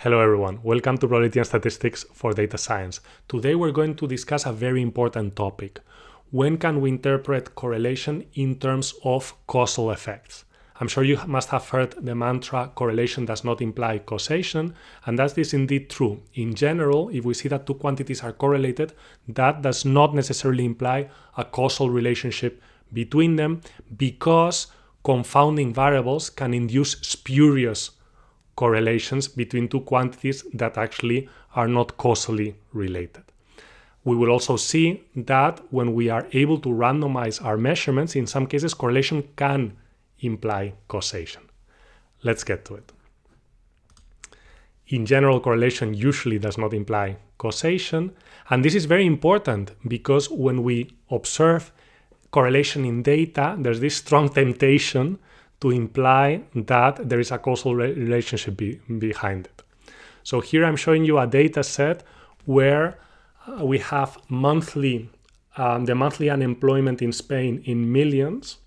Hello everyone, welcome to Probability and Statistics for Data Science. Today we're going to discuss a very important topic. When can we interpret correlation in terms of causal effects? I'm sure you must have heard the mantra correlation does not imply causation, and that is indeed true. In general, if we see that two quantities are correlated, that does not necessarily imply a causal relationship between them because confounding variables can induce spurious correlations between two quantities that actually are not causally related. We will also see that when we are able to randomize our measurements, in some cases correlation can imply causation. Let's get to it. In general, correlation usually does not imply causation, and this is very important because when we observe correlation in data, there's this strong temptation to imply that there is a causal relationship behind it. So here I'm showing you a data set where we have the monthly unemployment in Spain in millions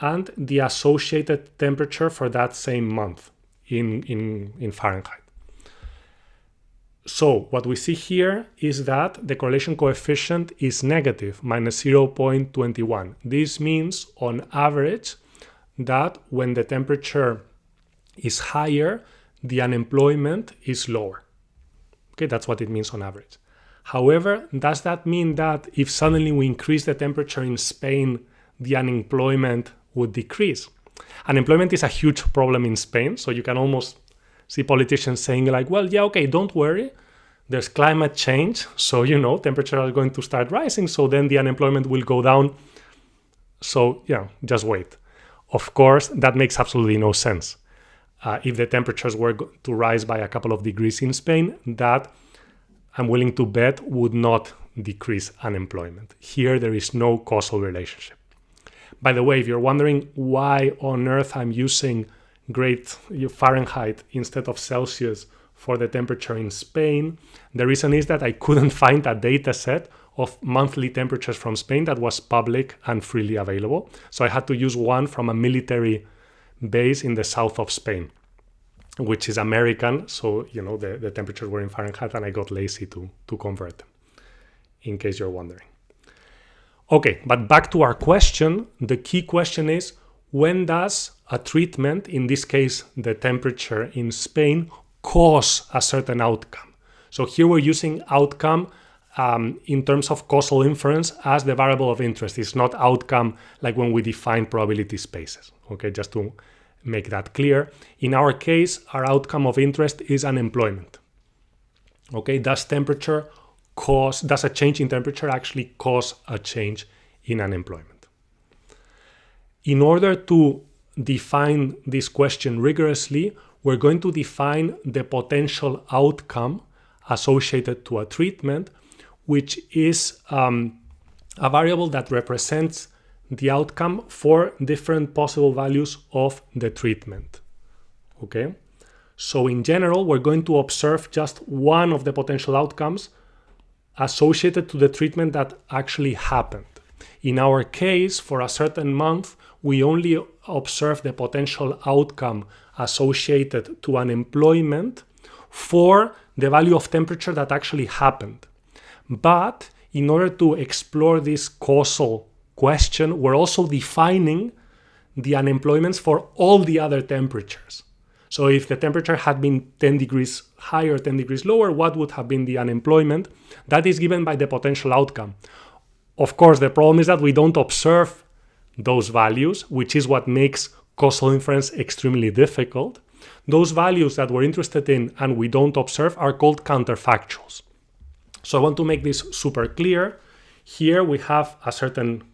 and the associated temperature for that same month in Fahrenheit. So what we see here is that the correlation coefficient is negative, minus 0.21. This means on average that when the temperature is higher, the unemployment is lower. Okay, that's what it means on average. However, does that mean that if suddenly we increase the temperature in Spain, the unemployment would decrease? Unemployment is a huge problem in Spain, so you can almost see politicians saying like, well, yeah, okay, don't worry. There's climate change, so, temperatures are going to start rising, so then the unemployment will go down. So, just wait. Of course, that makes absolutely no sense. If the temperatures were to rise by a couple of degrees in Spain, that I'm willing to bet would not decrease unemployment. Here, there is no causal relationship. By the way, if you're wondering why on earth I'm using Fahrenheit instead of Celsius for the temperature in Spain, the reason is that I couldn't find a data set of monthly temperatures from Spain that was public and freely available. So I had to use one from a military base in the south of Spain, which is American. So, the temperatures were in Fahrenheit and I got lazy to convert them, in case you're wondering. Okay, but back to our question. The key question is, when does a treatment, in this case, the temperature in Spain, cause a certain outcome? So here we're using outcome in terms of causal inference as the variable of interest. It's not outcome like when we define probability spaces. Okay, just to make that clear. In our case, our outcome of interest is unemployment. Okay, does a change in temperature actually cause a change in unemployment? In order to define this question rigorously, we're going to define the potential outcome associated to a treatment, which is a variable that represents the outcome for different possible values of the treatment. Okay? So in general, we're going to observe just one of the potential outcomes associated to the treatment that actually happened. In our case, for a certain month, we only observe the potential outcome associated to unemployment for the value of temperature that actually happened. But in order to explore this causal question, we're also defining the unemployments for all the other temperatures. So if the temperature had been 10 degrees higher, 10 degrees lower, what would have been the unemployment? That is given by the potential outcome. Of course, the problem is that we don't observe those values, which is what makes causal inference extremely difficult. Those values that we're interested in and we don't observe are called counterfactuals. So I want to make this super clear. Here we have a certain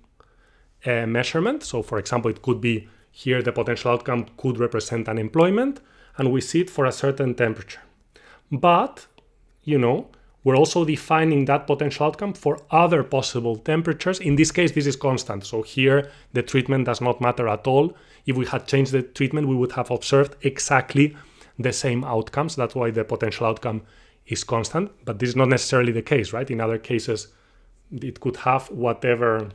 measurement. So for example, it could be here the potential outcome could represent unemployment, and we see it for a certain temperature. But, we're also defining that potential outcome for other possible temperatures. In this case, this is constant. So here, the treatment does not matter at all. If we had changed the treatment, we would have observed exactly the same outcomes. That's why the potential outcome is constant. But this is not necessarily the case, right? In other cases, it could have whatever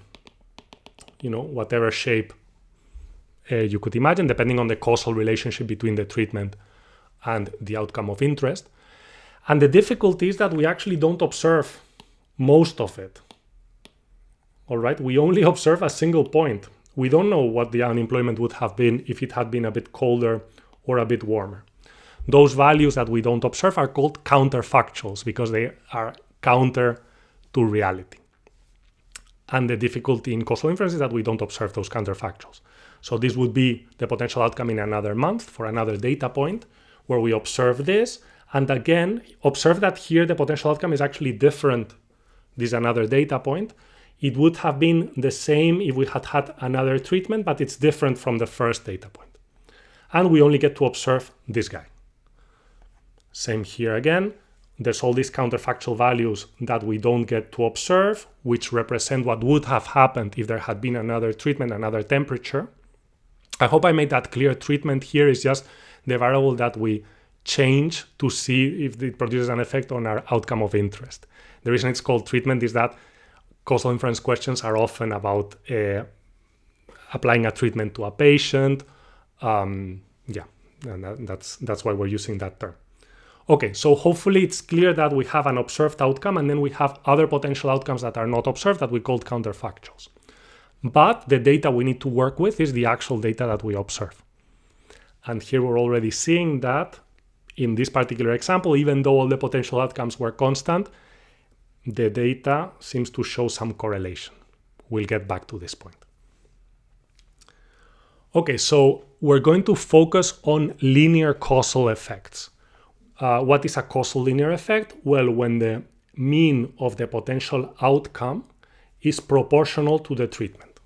shape you could imagine, depending on the causal relationship between the treatment and the outcome of interest. And the difficulty is that we actually don't observe most of it. All right, we only observe a single point. We don't know what the unemployment would have been if it had been a bit colder or a bit warmer. Those values that we don't observe are called counterfactuals because they are counter to reality. And the difficulty in causal inference is that we don't observe those counterfactuals. So this would be the potential outcome in another month for another data point where we observe this. And again, observe that here the potential outcome is actually different. This is another data point. It would have been the same if we had had another treatment, but it's different from the first data point. And we only get to observe this guy. Same here again. There's all these counterfactual values that we don't get to observe, which represent what would have happened if there had been another treatment, another temperature. I hope I made that clear. Treatment here is just the variable that we change to see if it produces an effect on our outcome of interest. The reason it's called treatment is that causal inference questions are often about applying a treatment to a patient. And that's why we're using that term. Okay, so hopefully it's clear that we have an observed outcome and then we have other potential outcomes that are not observed that we call counterfactuals. But the data we need to work with is the actual data that we observe. And here we're already seeing that in this particular example, even though all the potential outcomes were constant, the data seems to show some correlation. We'll get back to this point. Okay, so we're going to focus on linear causal effects. What is a causal linear effect? Well, when the mean of the potential outcome is proportional to the treatment.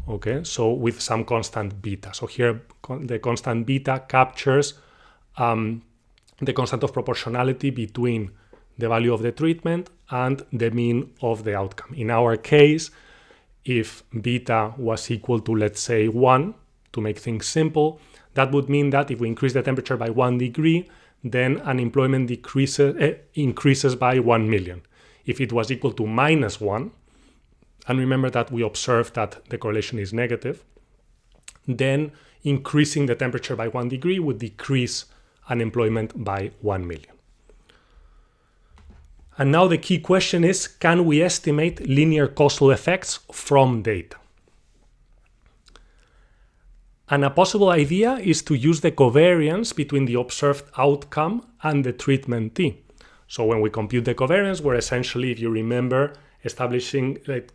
Okay, so with some constant beta. So here the constant beta captures the constant of proportionality between the value of the treatment and the mean of the outcome. In our case, if beta was equal to, let's say, 1, to make things simple, that would mean that if we increase the temperature by 1 degree, then unemployment increases by 1 million. If it was equal to -1, and remember that we observed that the correlation is negative, then increasing the temperature by 1 degree would decrease unemployment by 1 million. And now the key question is, can we estimate linear causal effects from data? And a possible idea is to use the covariance between the observed outcome and the treatment t. So when we compute the covariance, we're essentially, if you remember,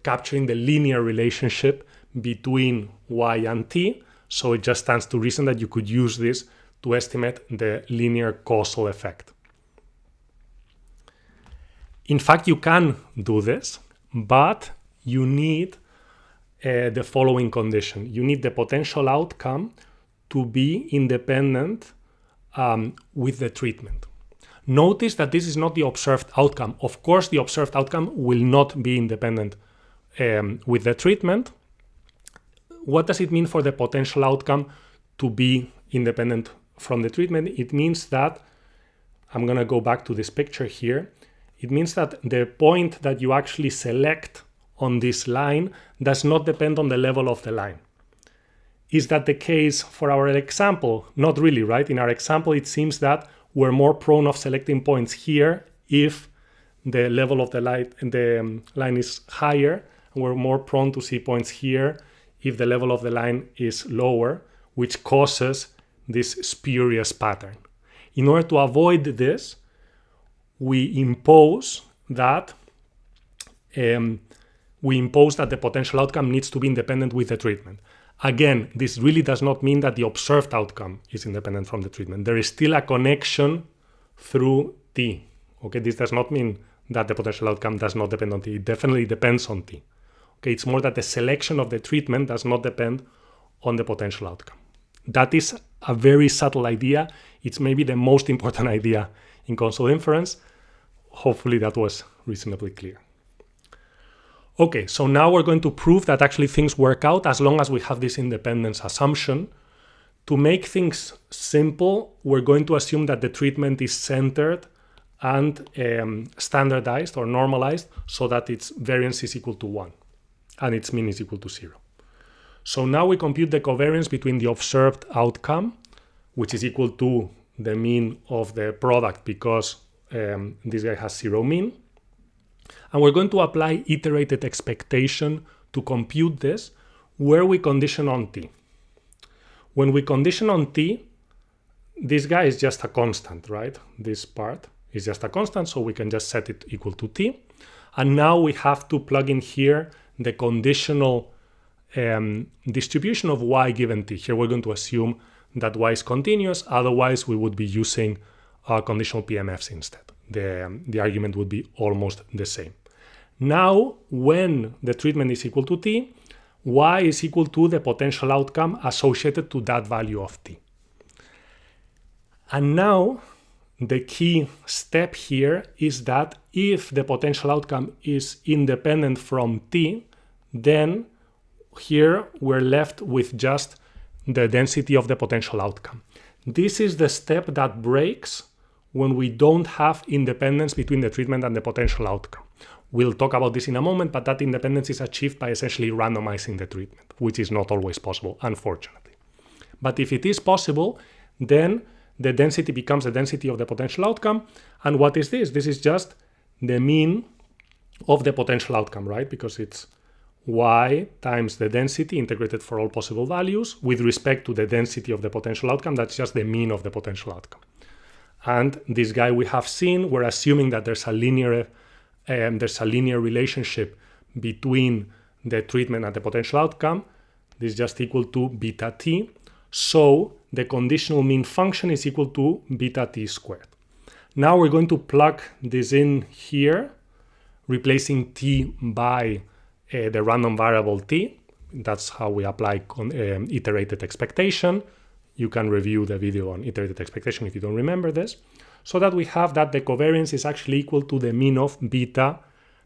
capturing the linear relationship between y and t. So it just stands to reason that you could use this to estimate the linear causal effect. In fact, you can do this, but you need the following condition. You need the potential outcome to be independent with the treatment. Notice that this is not the observed outcome. Of course, the observed outcome will not be independent with the treatment. What does it mean for the potential outcome to be independent from the treatment? It means that, I'm going to go back to this picture here. It means that the point that you actually select on this line does not depend on the level of the line. Is that the case for our example? Not really, right? In our example, it seems that we're more prone of selecting points here if the level of the line is higher, and we're more prone to see points here if the level of the line is lower, which causes this spurious pattern. In order to avoid this, we impose that the potential outcome needs to be independent with the treatment. Again, this really does not mean that the observed outcome is independent from the treatment. There is still a connection through t. Okay, this does not mean that the potential outcome does not depend on t. It definitely depends on t. Okay, it's more that the selection of the treatment does not depend on the potential outcome. That is a very subtle idea. It's maybe the most important idea in causal inference. Hopefully that was reasonably clear. Okay, so now we're going to prove that actually things work out as long as we have this independence assumption. To make things simple, we're going to assume that the treatment is centered and standardized or normalized so that its variance is equal to 1 and its mean is equal to 0. So now we compute the covariance between the observed outcome, which is equal to the mean of the product because this guy has 0 mean. And we're going to apply iterated expectation to compute this, where we condition on t. When we condition on t, this guy is just a constant, right? This part is just a constant, so we can just set it equal to t. And now we have to plug in here the conditional distribution of y given t. Here we're going to assume that y is continuous, otherwise we would be using conditional PMFs instead. The argument would be almost the same. Now, when the treatment is equal to t, y is equal to the potential outcome associated to that value of t. And now, the key step here is that if the potential outcome is independent from t, then here we're left with just the density of the potential outcome. This is the step that breaks when we don't have independence between the treatment and the potential outcome. We'll talk about this in a moment, but that independence is achieved by essentially randomizing the treatment, which is not always possible, unfortunately. But if it is possible, then the density becomes the density of the potential outcome. And what is this? This is just the mean of the potential outcome, right? Because it's y times the density integrated for all possible values with respect to the density of the potential outcome. That's just the mean of the potential outcome. And this guy we have seen, we're assuming that there's a linear relationship between the treatment and the potential outcome. This is just equal to beta t. So the conditional mean function is equal to beta t squared. Now we're going to plug this in here, replacing t by the random variable t. That's how we apply iterated expectation. You can review the video on iterated expectation if you don't remember this. So that we have that the covariance is actually equal to the mean of beta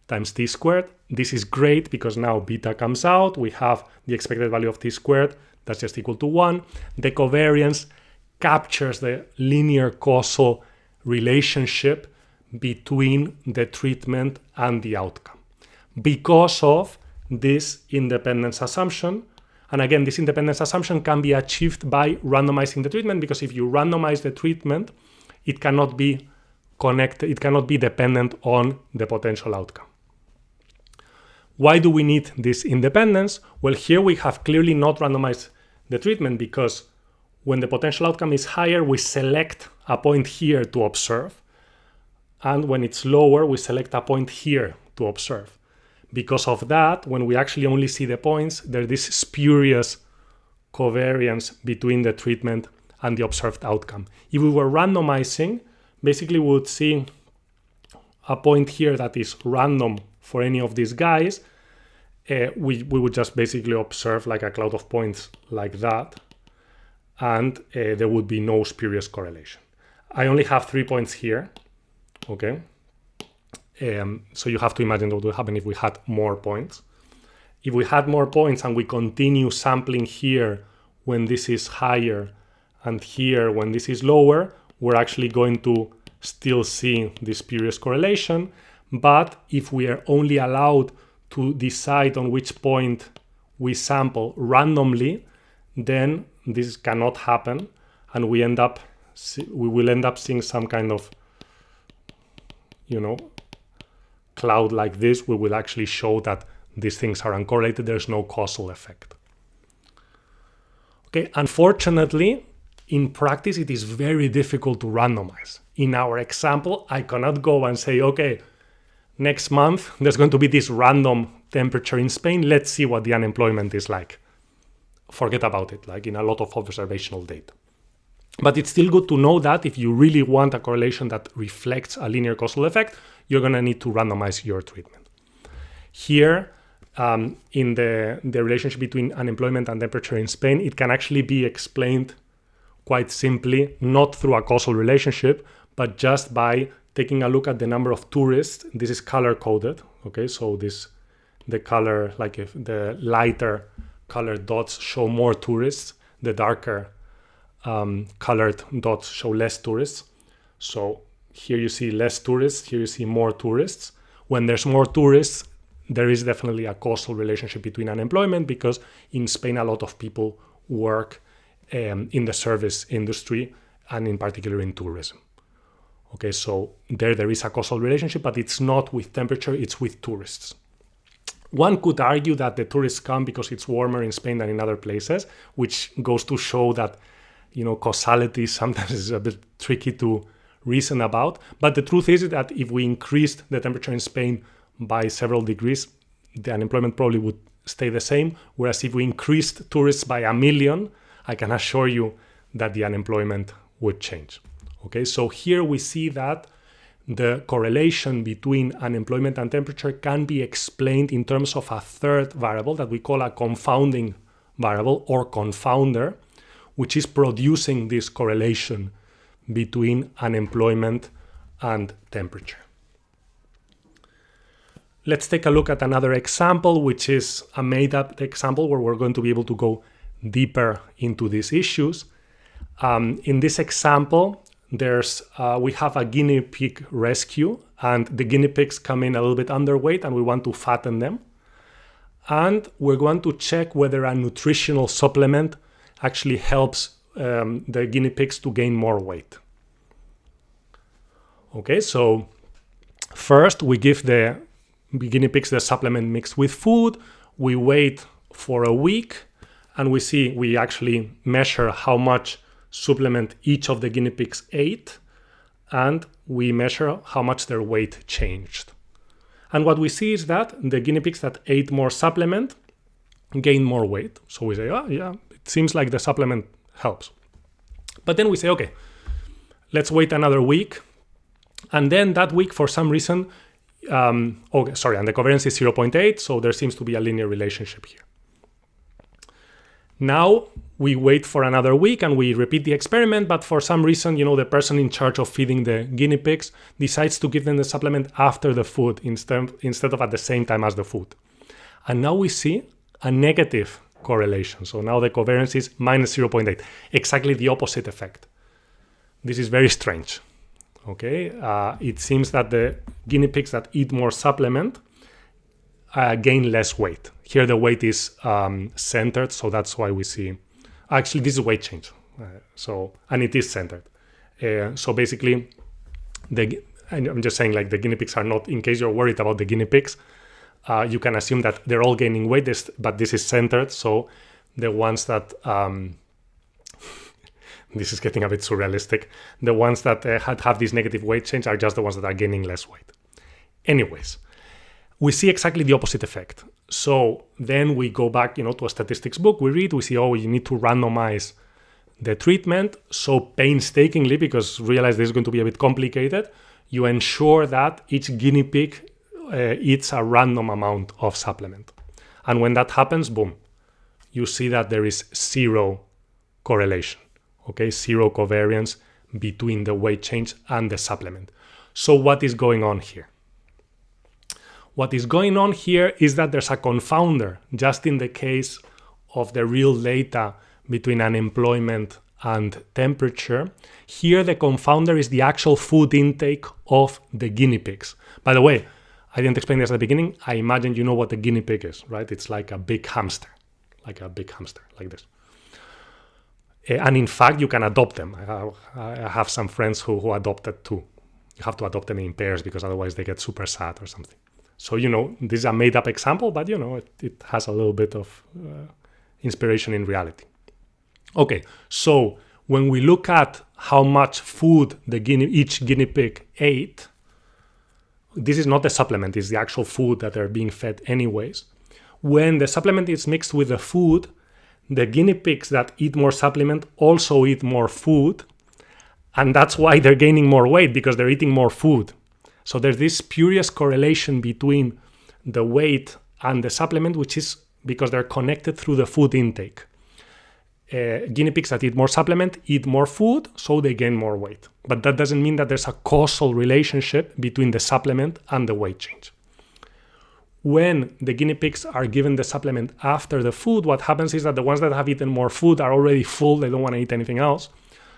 times t squared. This is great because now beta comes out. We have the expected value of t squared. That's just equal to 1. The covariance captures the linear causal relationship between the treatment and the outcome because of this independence assumption. And again, this independence assumption can be achieved by randomizing the treatment, because if you randomize the treatment, it cannot be connected, it cannot be dependent on the potential outcome. Why do we need this independence? Well, here we have clearly not randomized the treatment because when the potential outcome is higher, we select a point here to observe. And when it's lower, we select a point here to observe. Because of that, when we actually only see the points, there's this spurious covariance between the treatment and the observed outcome. If we were randomizing, basically we would see a point here that is random for any of these guys. We would just basically observe like a cloud of points like that, and there would be no spurious correlation. I only have 3 points here, okay? So you have to imagine what would happen if we had more points. If we had more points and we continue sampling here when this is higher and here when this is lower, we're actually going to still see this spurious correlation. But if we are only allowed to decide on which point we sample randomly, then this cannot happen, and we will end up seeing some kind of, cloud like this. We will actually show that these things are uncorrelated. There's no causal effect. Okay, unfortunately, in practice, it is very difficult to randomize. In our example, I cannot go and say, okay, next month, there's going to be this random temperature in Spain. Let's see what the unemployment is like. Forget about it, like in a lot of observational data. But it's still good to know that if you really want a correlation that reflects a linear causal effect, you're going to need to randomize your treatment. Here, in the relationship between unemployment and temperature in Spain, it can actually be explained quite simply, not through a causal relationship, but just by taking a look at the number of tourists. This is color coded, okay? So the color, like if the lighter colored dots show more tourists, the darker colored dots show less tourists. So here you see less tourists, here you see more tourists. When there's more tourists, there is definitely a causal relationship between unemployment, because in Spain a lot of people work in the service industry, and in particular in tourism. Okay, so there is a causal relationship, but it's not with temperature, it's with tourists. One could argue that the tourists come because it's warmer in Spain than in other places, which goes to show that, causality sometimes is a bit tricky to reason about. But the truth is that if we increased the temperature in Spain by several degrees, the unemployment probably would stay the same. Whereas if we increased tourists by 1 million, I can assure you that the unemployment would change. Okay, so here we see that the correlation between unemployment and temperature can be explained in terms of a third variable that we call a confounding variable or confounder, which is producing this correlation between unemployment and temperature. Let's take a look at another example, which is a made-up example where we're going to be able to go deeper into these issues. In this example, we have a guinea pig rescue, and the guinea pigs come in a little bit underweight, and we want to fatten them. And we're going to check whether a nutritional supplement actually helps the guinea pigs to gain more weight. Okay, so first we give the guinea pigs the supplement mixed with food. We wait for a week, and we actually measure how much supplement each of the guinea pigs ate, and we measure how much their weight changed. And what we see is that the guinea pigs that ate more supplement gain more weight. So we say, it seems like the supplement helps. But then we say, okay, let's wait another week. And then that week, for some reason, and the covariance is 0.8, so there seems to be a linear relationship here. Now we wait for another week and we repeat the experiment, but for some reason, the person in charge of feeding the guinea pigs decides to give them the supplement after the food instead of at the same time as the food. And now we see a negative correlation. So now the covariance is minus 0.8, exactly the opposite effect. This is very strange. Okay, it seems that the guinea pigs that eat more supplement gain less weight. Here the weight is centered, so that's why we see. Actually, this is weight change, and it is centered. So basically, I'm just saying, like, the guinea pigs are not. In case you're worried about the guinea pigs, you can assume that they're all gaining weight, but this is centered. So the ones that this is getting a bit surrealistic. The ones that have this negative weight change are just the ones that are gaining less weight. Anyways, we see exactly the opposite effect. So then we go back, to a statistics book. We read, we see, you need to randomize the treatment. So painstakingly, because realize this is going to be a bit complicated, you ensure that each guinea pig eats a random amount of supplement. And when that happens, boom, you see that there is zero correlation. Okay, zero covariance between the weight change and the supplement. So what is going on here? What is going on here is that there's a confounder, just in the case of the real data between unemployment and temperature. Here the confounder is the actual food intake of the guinea pigs. By the way, I didn't explain this at the beginning. I imagine you know what a guinea pig is, right? It's like a big hamster, like this. And in fact, you can adopt them. I have some friends who adopted too. You have to adopt them in pairs because otherwise they get super sad or something. So, this is a made-up example, but, it has a little bit of inspiration in reality. Okay, so when we look at how much food each guinea pig ate, this is not the supplement, it's the actual food that they're being fed anyways. When the supplement is mixed with the food, the guinea pigs that eat more supplement also eat more food, and that's why they're gaining more weight, because they're eating more food. So there's this spurious correlation between the weight and the supplement, which is because they're connected through the food intake. Guinea pigs that eat more supplement eat more food, so they gain more weight. But that doesn't mean that there's a causal relationship between the supplement and the weight change. When the guinea pigs are given the supplement after the food, what happens is that the ones that have eaten more food are already full, they don't want to eat anything else.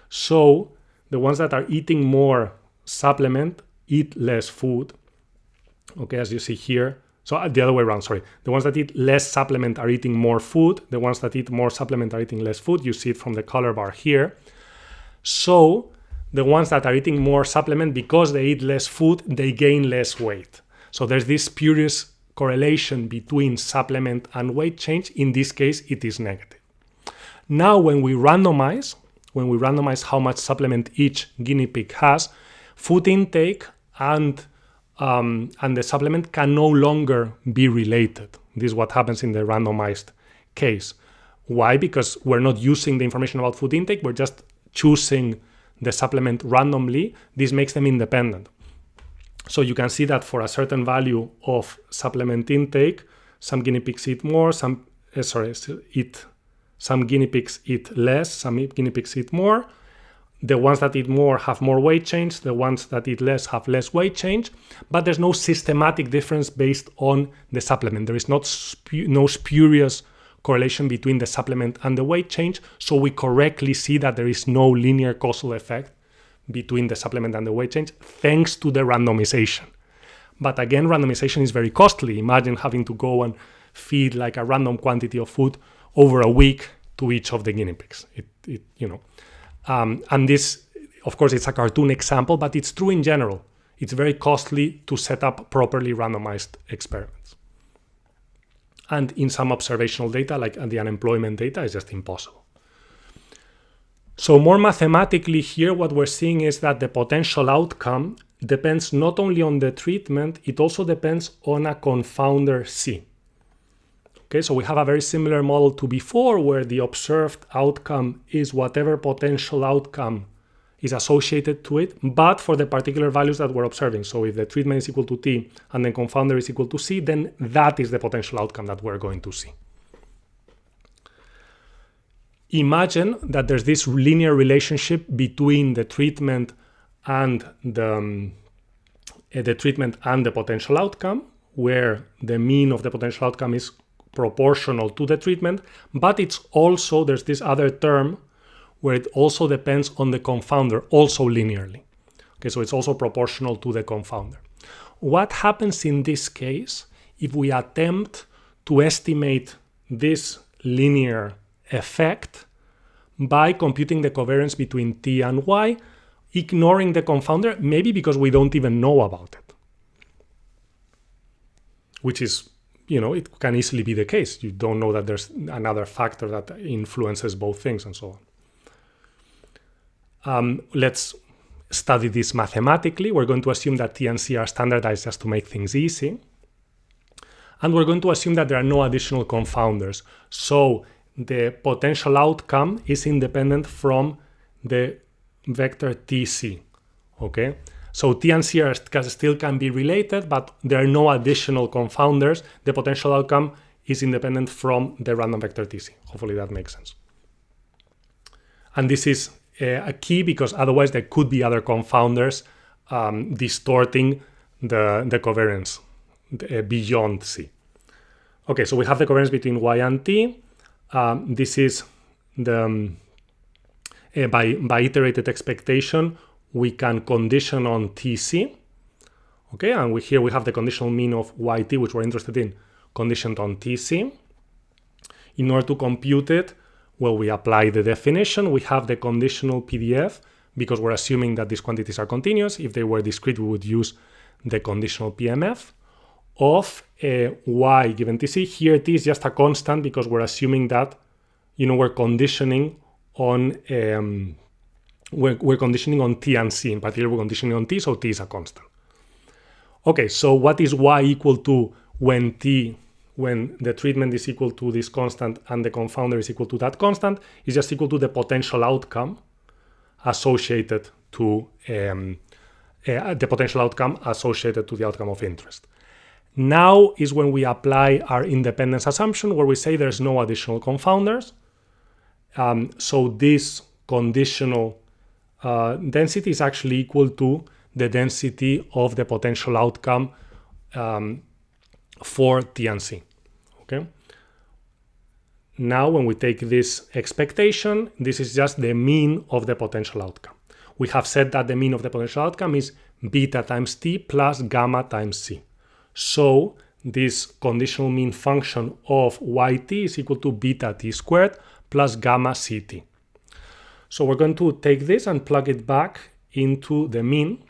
So the ones that are eating more supplement eat less food. Okay, as you see here. So the other way around, sorry. The ones that eat less supplement are eating more food. The ones that eat more supplement are eating less food. You see it from the color bar here. So the ones that are eating more supplement, because they eat less food, they gain less weight. So there's this spurious correlation between supplement and weight change. In this case, it is negative. Now, when we randomize how much supplement each guinea pig has, food intake and the supplement can no longer be related. This is what happens in the randomized case. Why? Because we're not using the information about food intake, we're just choosing the supplement randomly. This makes them independent. So you can see that for a certain value of supplement intake, some guinea pigs eat more, some guinea pigs eat less, some guinea pigs eat more. The ones that eat more have more weight change, the ones that eat less have less weight change, but there's no systematic difference based on the supplement. There is no spurious correlation between the supplement and the weight change, so we correctly see that there is no linear causal effect between the supplement and the weight change thanks to the randomization. But again, randomization is very costly. Imagine having to go and feed like a random quantity of food over a week to each of the guinea pigs. And this, of course, it's a cartoon example, but it's true in general. It's very costly to set up properly randomized experiments. And in some observational data, like the unemployment data, it's just impossible. So more mathematically here, what we're seeing is that the potential outcome depends not only on the treatment, it also depends on a confounder C. Okay, so we have a very similar model to before, where the observed outcome is whatever potential outcome is associated to it, but for the particular values that we're observing. So if the treatment is equal to T and the confounder is equal to C, then that is the potential outcome that we're going to see. Imagine that there's this linear relationship between the treatment and the potential outcome, where the mean of the potential outcome is proportional to the treatment, but it's also, there's this other term where it also depends on the confounder, also linearly. Okay, so it's also proportional to the confounder. What happens in this case if we attempt to estimate this linear effect by computing the covariance between T and Y, ignoring the confounder, maybe because we don't even know about it? Which is, it can easily be the case. You don't know that there's another factor that influences both things and so on. Let's study this mathematically. We're going to assume that T and C are standardized just to make things easy. And we're going to assume that there are no additional confounders. So the potential outcome is independent from the vector TC. Okay? So T and C still can be related, but there are no additional confounders. The potential outcome is independent from the random vector TC. Hopefully that makes sense. And this is a key because otherwise there could be other confounders distorting the covariance beyond C. Okay, so we have the covariance between Y and T. This is the by iterated expectation, we can condition on TC. Okay, and here we have the conditional mean of YT, which we're interested in, conditioned on TC. In order to compute it, well, we apply the definition. We have the conditional PDF because we're assuming that these quantities are continuous. If they were discrete, we would use the conditional PMF of Y given TC. Here T is just a constant because we're assuming that, we're conditioning on we're conditioning on T and C. In particular, we're conditioning on T, so T is a constant. Okay, so what is Y equal to when the treatment is equal to this constant and the confounder is equal to that constant? Is just equal to the potential outcome associated to the potential outcome associated to the outcome of interest. Now is when we apply our independence assumption, where we say there's no additional confounders. So this conditional density is actually equal to the density of the potential outcome for T and C. Okay. Now, when we take this expectation, this is just the mean of the potential outcome. We have said that the mean of the potential outcome is beta times T plus gamma times C. So this conditional mean function of YT is equal to beta T squared plus gamma CT. So we're going to take this and plug it back into the mean.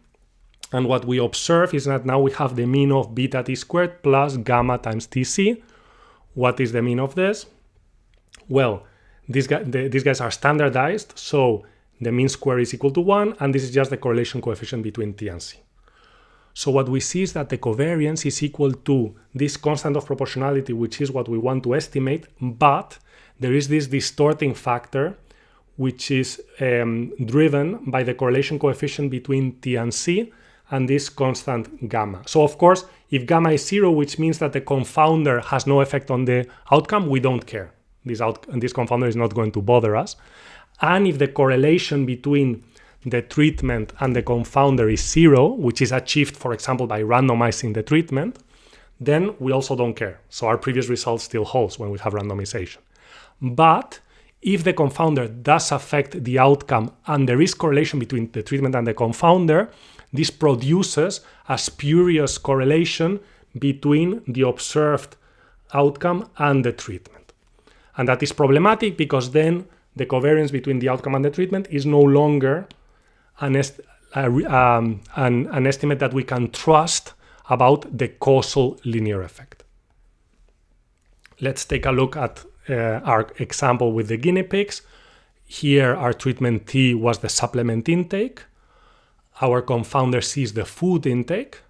And what we observe is that now we have the mean of beta t squared plus gamma times tc. What is the mean of this? Well, these guys are standardized, so the mean square is equal to 1, and this is just the correlation coefficient between t and c. So what we see is that the covariance is equal to this constant of proportionality, which is what we want to estimate, but there is this distorting factor, which is driven by the correlation coefficient between t and c, and this constant gamma. So of course, if gamma is 0, which means that the confounder has no effect on the outcome, we don't care. This confounder is not going to bother us. And if the correlation between the treatment and the confounder is 0, which is achieved, for example, by randomizing the treatment, then we also don't care. So our previous result still holds when we have randomization. But if the confounder does affect the outcome and there is correlation between the treatment and the confounder, this produces a spurious correlation between the observed outcome and the treatment. And that is problematic because then the covariance between the outcome and the treatment is no longer an estimate that we can trust about the causal linear effect. Let's take a look at our example with the guinea pigs. Here our treatment T was the supplement intake, our confounder C is the food intake,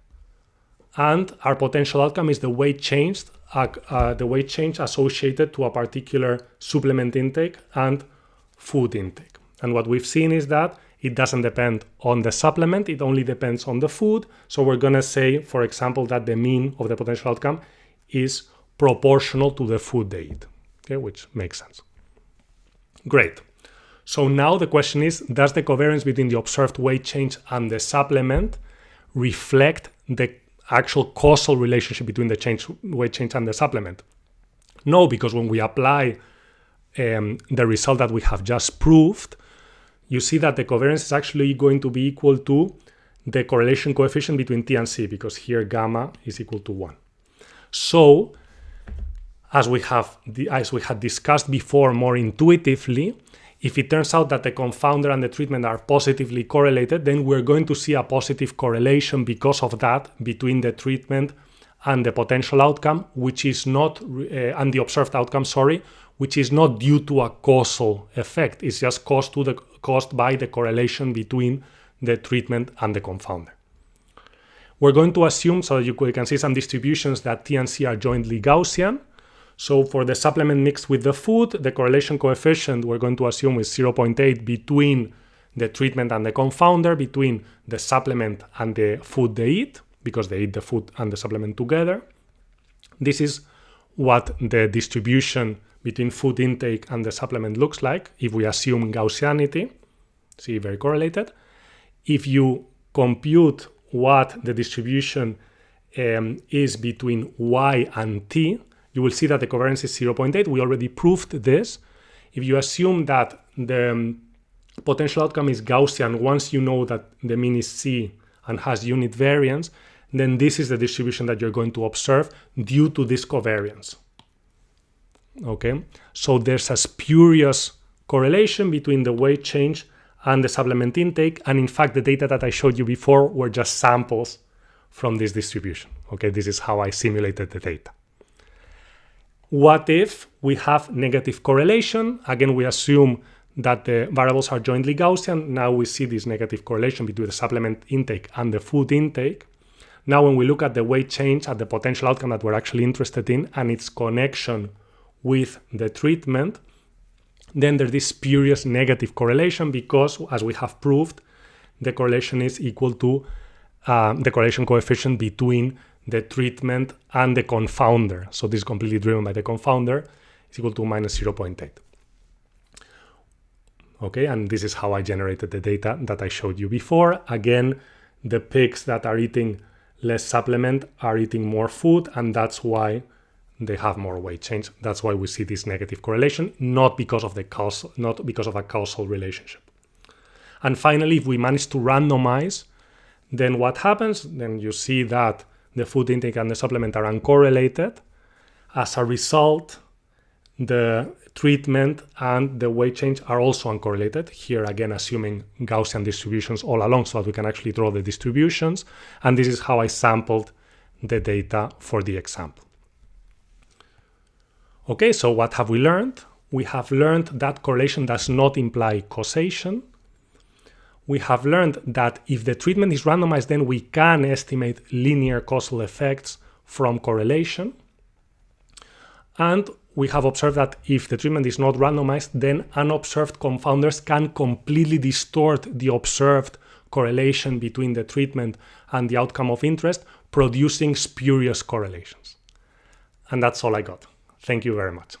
and our potential outcome is the weight change associated to a particular supplement intake and food intake. And what we've seen is that it doesn't depend on the supplement, it only depends on the food. So we're going to say, for example, that the mean of the potential outcome is proportional to the food they eat, okay, which makes sense. Great. So now the question is, does the covariance between the observed weight change and the supplement reflect the actual causal relationship between the weight change and the supplement? No, because when we apply the result that we have just proved, you see that the covariance is actually going to be equal to the correlation coefficient between T and C, because here gamma is equal to 1. So, as we had discussed before more intuitively, if it turns out that the confounder and the treatment are positively correlated, then we're going to see a positive correlation because of that between the treatment and the potential outcome, which is not, and the observed outcome, which is not due to a causal effect. It's just caused by the correlation between the treatment and the confounder. We're going to assume, so you can see some distributions, that T and C are jointly Gaussian. So for the supplement mixed with the food, the correlation coefficient we're going to assume is 0.8 between the treatment and the confounder, between the supplement and the food they eat, because they eat the food and the supplement together. This is what the distribution between food intake and the supplement looks like if we assume Gaussianity. See, very correlated. If you compute what the distribution is between Y and T, you will see that the covariance is 0.8. We already proved this. If you assume that the potential outcome is Gaussian, once you know that the mean is C and has unit variance, then this is the distribution that you're going to observe due to this covariance. Okay, so there's a spurious correlation between the weight change and the supplement intake, and in fact the data that I showed you before were just samples from this distribution. Okay, this is how I simulated the data. What if we have negative correlation? Again, we assume that the variables are jointly Gaussian. Now we see this negative correlation between the supplement intake and the food intake. Now when we look at the weight change, at the potential outcome that we're actually interested in, and its connection with the treatment, then there's this spurious negative correlation because, as we have proved, the correlation is equal to the correlation coefficient between the treatment and the confounder. So this is completely driven by the confounder. It's equal to minus 0.8. Okay, and this is how I generated the data that I showed you before. Again, the pigs that are eating less supplement are eating more food, and that's why they have more weight change. That's why we see this negative correlation, not because of a causal relationship. And finally, if we manage to randomize, then what happens? Then you see that the food intake and the supplement are uncorrelated. As a result, the treatment and the weight change are also uncorrelated. Here again, assuming Gaussian distributions all along so that we can actually draw the distributions. And this is how I sampled the data for the example. Okay, so what have we learned? We have learned that correlation does not imply causation. We have learned that if the treatment is randomized, then we can estimate linear causal effects from correlation. And we have observed that if the treatment is not randomized, then unobserved confounders can completely distort the observed correlation between the treatment and the outcome of interest, producing spurious correlations. And that's all I got. Thank you very much.